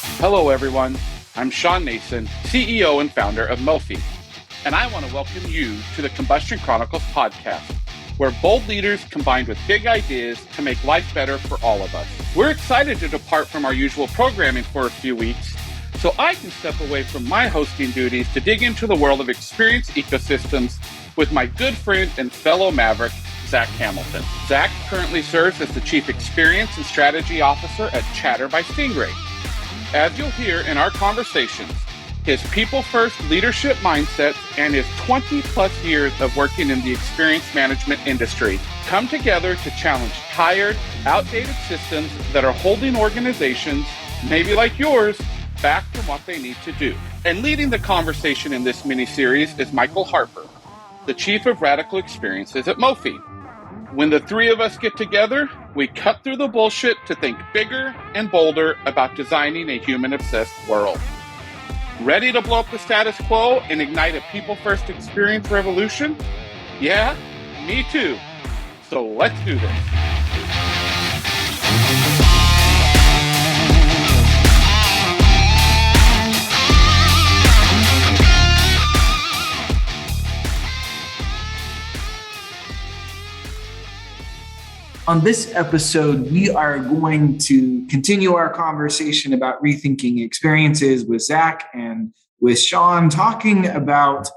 Hello, everyone. I'm Shawn Nason, CEO and founder of Mophie, and I want to welcome you to the Combustion Chronicles podcast, where bold leaders combined with big ideas to make life better for all of us. We're excited to depart from our usual programming for a few weeks so I can step away from my hosting duties to dig into the world of experience ecosystems with my good friend and fellow maverick, Zack Hamilton. Zack currently serves as the Chief Experience and Strategy Officer at Chatter by Stingray. As you'll hear in our conversations, his people-first leadership mindset and his 20-plus years of working in the experience management industry come together to challenge tired, outdated systems that are holding organizations, maybe like yours, back from what they need to do. And leading the conversation in this mini-series is Michael Harper, the Chief of Radical Experiences at Mophie. When the three of us get together, we cut through the bullshit to think bigger and bolder about designing a human-obsessed world. Ready to blow up the status quo and ignite a people-first experience revolution? Yeah, me too. So let's do this. On this episode, we are going to continue our conversation about rethinking experiences with Zack and with Shawn, talking about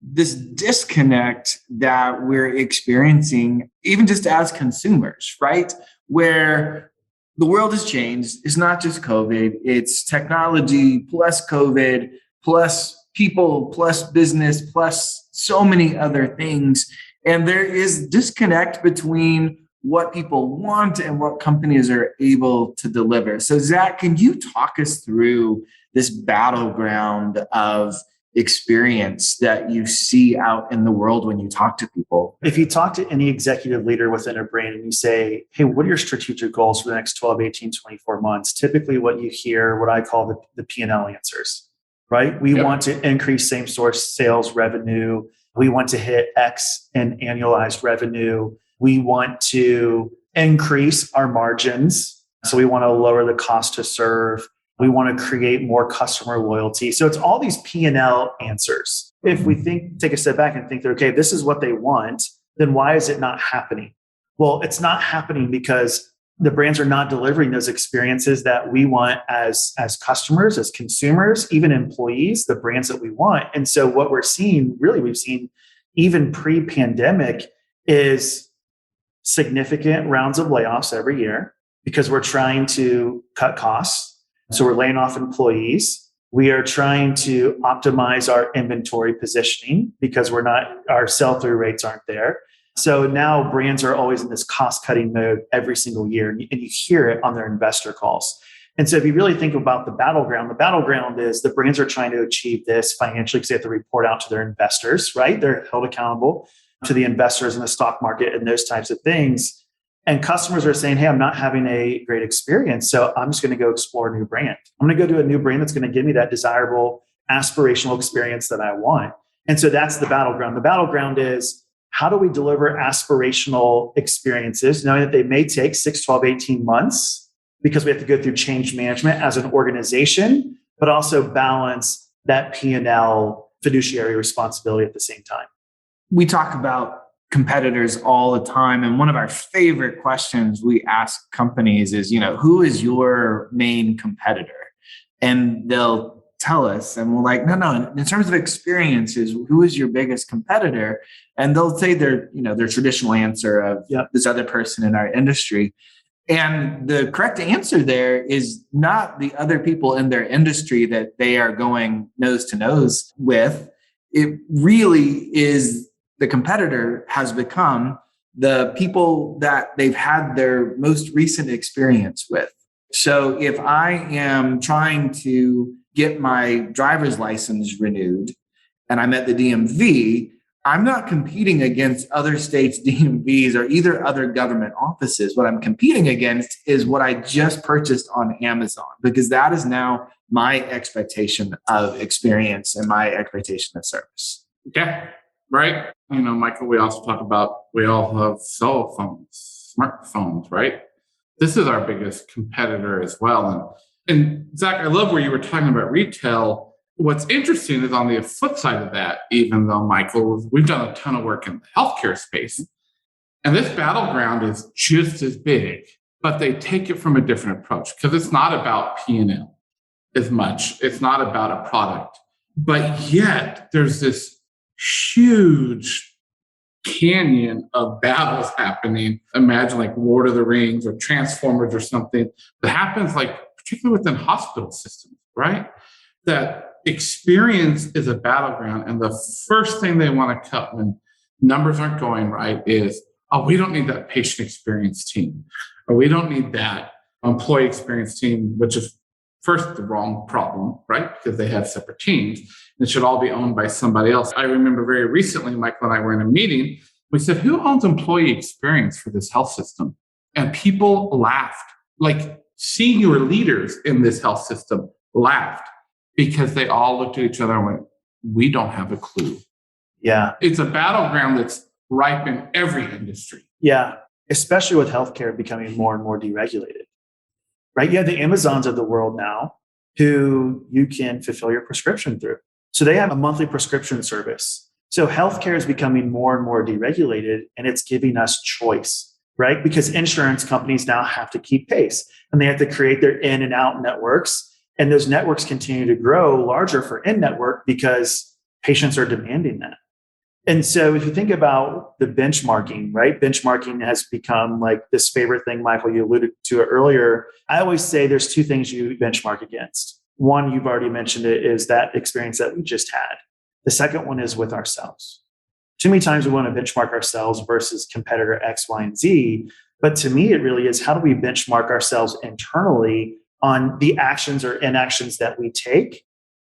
this disconnect that we're experiencing, even just as consumers, right? Where the world has changed. It's not just COVID, it's technology plus COVID, plus people, plus business, plus so many other things. And there is disconnect between what people want and what companies are able to deliver. So Zack, can you talk us through this battleground of experience that you see out in the world when you talk to people? If you talk to any executive leader within a brand and you say, hey, what are your strategic goals for the next 12, 18, 24 months? Typically what you hear, what I call the P&L answers, right? We want to increase same-store sales revenue. We want to hit X in annualized revenue. We want to increase our margins. So we want to lower the cost to serve. We want to create more customer loyalty. So it's all these P&L answers. If we take a step back and think that, okay, this is what they want, then why is it not happening? Well, it's not happening because the brands are not delivering those experiences that we want as customers, as consumers, even employees, the brands that we want. And so what we've seen even pre-pandemic is significant rounds of layoffs every year because we're trying to cut costs. So we're laying off employees. We are trying to optimize our inventory positioning because our sell-through rates aren't there. So now brands are always in this cost-cutting mode every single year, and you hear it on their investor calls. And so if you really think about the battleground is the brands are trying to achieve this financially because they have to report out to their investors, right? They're held accountable to the investors in the stock market and those types of things. And customers are saying, hey, I'm not having a great experience, so I'm just going to go explore a new brand. I'm going to go to a new brand that's going to give me that desirable, aspirational experience that I want. And so that's the battleground. The battleground is how do we deliver aspirational experiences, knowing that they may take 6, 12, 18 months because we have to go through change management as an organization, but also balance that P&L fiduciary responsibility at the same time. We talk about competitors all the time. And one of our favorite questions we ask companies is, who is your main competitor? And they'll tell us, and we're like, no, in terms of experiences, who is your biggest competitor? And they'll say their traditional answer of this other person in our industry. And the correct answer there is not the other people in their industry that they are going nose to nose with. It really is the competitor has become the people that they've had their most recent experience with. So if I am trying to get my driver's license renewed and I'm at the DMV, I'm not competing against other states' DMVs or either other government offices. What I'm competing against is what I just purchased on Amazon, because that is now my expectation of experience and my expectation of service. Okay. Right. Michael, we also talk about, we all have cell phones, smartphones, right? This is our biggest competitor as well. And And Zach, I love where you were talking about retail. What's interesting is on the flip side of that, even though, Michael, we've done a ton of work in the healthcare space, and this battleground is just as big, but they take it from a different approach because it's not about P&L as much. It's not about a product, but yet there's this huge canyon of battles happening. Imagine like Lord of the Rings or Transformers or something that happens like particularly within hospital systems, right? That experience is a battleground. And the first thing they want to cut when numbers aren't going right is, oh, we don't need that patient experience team, or we don't need that employee experience team, which is first the wrong problem, right? Because they have separate teams. It should all be owned by somebody else. I remember very recently, Michael and I were in a meeting. We said, who owns employee experience for this health system? And people laughed. Like senior leaders in this health system laughed because they all looked at each other and went, we don't have a clue. Yeah. It's a battleground that's ripe in every industry. Yeah. Especially with healthcare becoming more and more deregulated, right? You have the Amazons of the world now who you can fulfill your prescription through. So they have a monthly prescription service. So healthcare is becoming more and more deregulated, and it's giving us choice, right? Because insurance companies now have to keep pace, and they have to create their in and out networks. And those networks continue to grow larger for in-network because patients are demanding that. And so if you think about the benchmarking, right? Benchmarking has become like this favorite thing, Michael, you alluded to it earlier. I always say there's two things you benchmark against. One, you've already mentioned it, is that experience that we just had. The second one is with ourselves. Too many times we want to benchmark ourselves versus competitor X, Y, and Z. But to me, it really is, how do we benchmark ourselves internally on the actions or inactions that we take?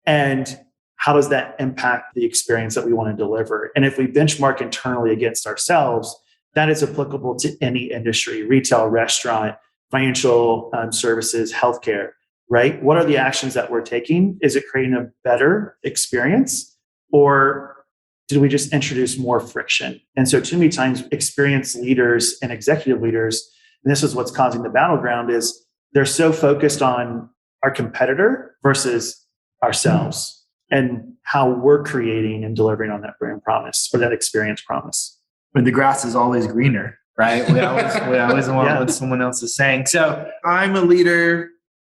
And how does that impact the experience that we want to deliver? And if we benchmark internally against ourselves, that is applicable to any industry, retail, restaurant, financial services, healthcare, right? What are the actions that we're taking? Is it creating a better experience, or did we just introduce more friction? And so too many times experienced leaders and executive leaders, and this is what's causing the battleground, is they're so focused on our competitor versus ourselves and how we're creating and delivering on that brand promise or that experience promise. But the grass is always greener, right? We always want what someone else is saying. So I'm a leader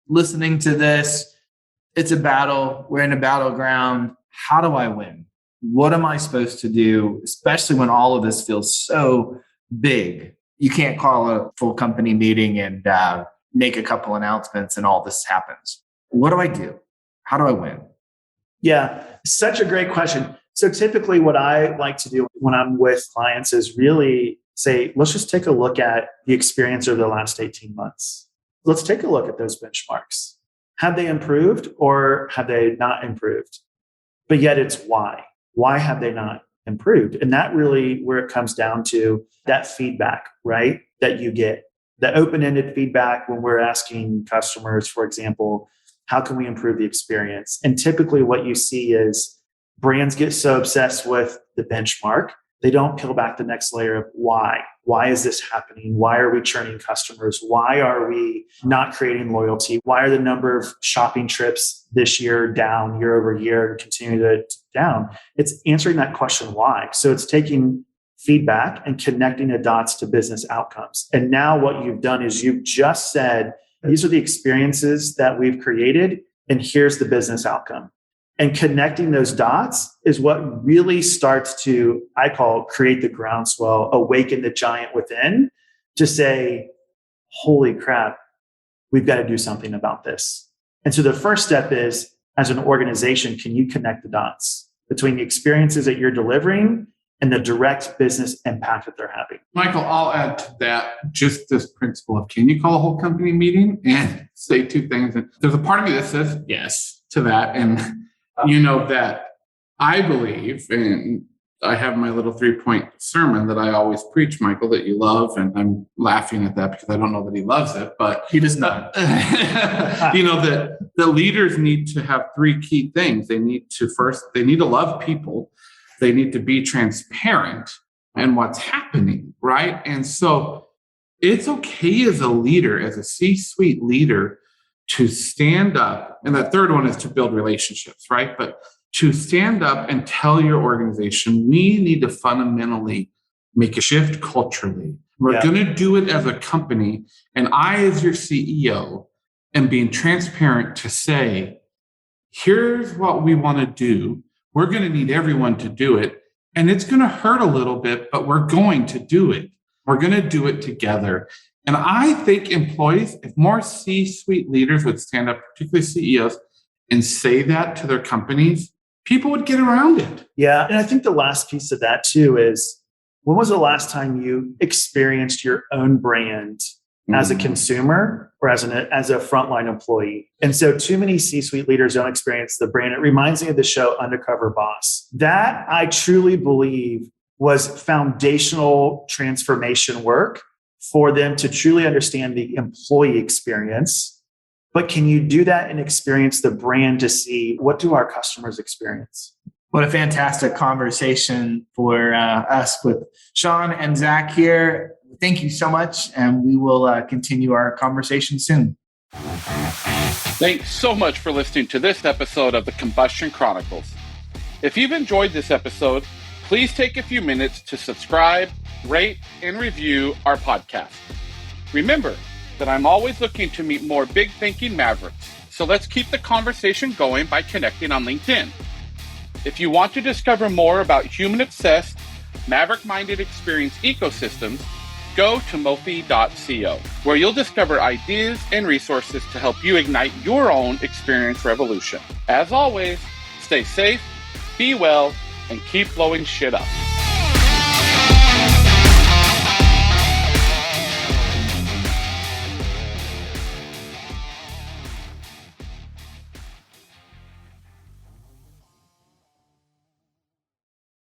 listening to this. It's a battle. We're in a battleground. How do I win? What am I supposed to do? Especially when all of this feels so big. You can't call a full company meeting and make a couple announcements and all this happens. What do I do? How do I win? Yeah, such a great question. So typically what I like to do when I'm with clients is really say, let's just take a look at the experience over the last 18 months. Let's take a look at those benchmarks. Have they improved or have they not improved? But yet it's why. Why have they not improved? And that really where it comes down to that feedback, right? That you get, the open-ended feedback when we're asking customers, for example, how can we improve the experience? And typically what you see is brands get so obsessed with the benchmark, they don't peel back the next layer of why. Why is this happening? Why are we churning customers? Why are we not creating loyalty? Why are the number of shopping trips this year down year over year and continue to down? It's answering that question why. So it's taking feedback and connecting the dots to business outcomes. And now what you've done is you've just said, these are the experiences that we've created, and here's the business outcome. And connecting those dots is what really starts to, I call, create the groundswell, awaken the giant within to say, holy crap, we've got to do something about this. And so the first step is, as an organization, can you connect the dots between the experiences that you're delivering and the direct business impact that they're having? Michael, I'll add to that just this principle of, can you call a whole company meeting and say two things? And there's a part of me that says yes to that. And you know that I believe, and I have my little 3-point sermon that I always preach, Michael, that you love. And I'm laughing at that because I don't know that he loves it, but He does not. You know, that the leaders need to have 3 key things. They need to love people. They need to be transparent in what's happening, right? And so it's okay as a leader, as a C-suite leader, to stand up, and the third one is to build relationships, right? But to stand up and tell your organization, we need to fundamentally make a shift culturally. We're going to do it as a company. And I, as your CEO, am being transparent to say, here's what we want to do. We're going to need everyone to do it. And it's going to hurt a little bit, but we're going to do it. We're going to do it together. And I think employees, if more C-suite leaders would stand up, particularly CEOs, and say that to their companies, people would get around it. Yeah. And I think the last piece of that too is, when was the last time you experienced your own brand as a consumer or as a frontline employee? And so too many C-suite leaders don't experience the brand. It reminds me of the show Undercover Boss. That I truly believe was foundational transformation work for them to truly understand the employee experience. But can you do that and experience the brand to see what do our customers experience? What a fantastic conversation for us with Shawn and Zack here. Thank you so much. And we will continue our conversation soon. Thanks so much for listening to this episode of the Combustion Chronicles. If you've enjoyed this episode, please take a few minutes to subscribe, rate, and review our podcast. Remember that I'm always looking to meet more big thinking mavericks. So let's keep the conversation going by connecting on LinkedIn. If you want to discover more about human-obsessed, maverick-minded experience ecosystems, go to mofi.co, where you'll discover ideas and resources to help you ignite your own experience revolution. As always, stay safe, be well, and keep blowing shit up.